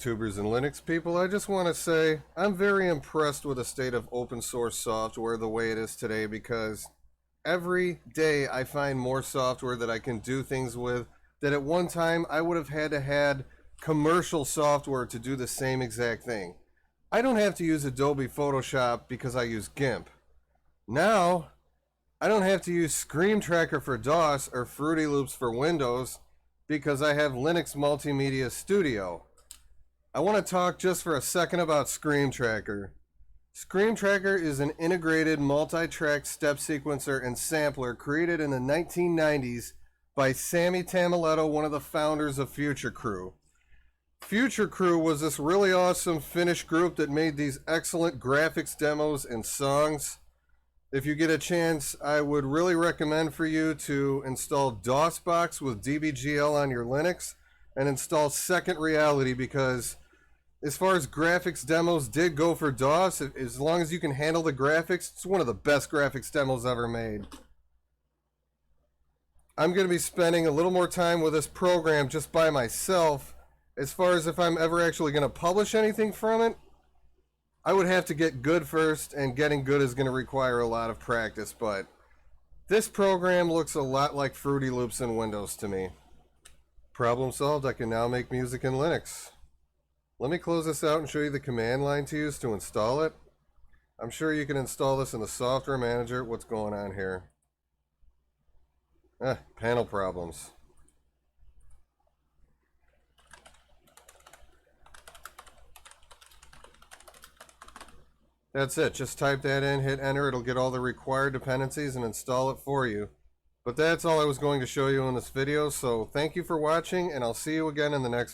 YouTubers and Linux people. I just want to say I'm very impressed with the state of open source software the way it is today, because every day I find more software that I can do things with that at one time I would have had commercial software to do the same exact thing. I don't have to use Adobe Photoshop because I use GIMP. Now, I don't have to use Screen Tracker for DOS or Fruity Loops for Windows because I have Linux Multimedia Studio. I want to talk just for a second about Screen Tracker. Screen Tracker is an integrated multi-track step sequencer and sampler created in the 1990s by Sammy Tamiletto, one of the founders of Future Crew. Future Crew was this really awesome Finnish group that made these excellent graphics demos and songs. If you get a chance, I would really recommend for you to install DOSBox with DBGL on your Linux and install Second Reality, because as far as graphics demos did go for DOS, as long as you can handle the graphics, it's one of the best graphics demos ever made. I'm going to be spending a little more time with this program just by myself. As far as if I'm ever actually going to publish anything from it, I would have to get good first, and getting good is going to require a lot of practice, but this program looks a lot like Fruity Loops in Windows to me. Problem solved. I can now make music in Linux. Let me close this out and show you the command line to use to install it. I'm sure you can install this in the software manager. What's going on here? Panel problems. That's it. Just type that in, hit enter. It'll get all the required dependencies and install it for you. But that's all I was going to show you in this video. So thank you for watching, and I'll see you again in the next video.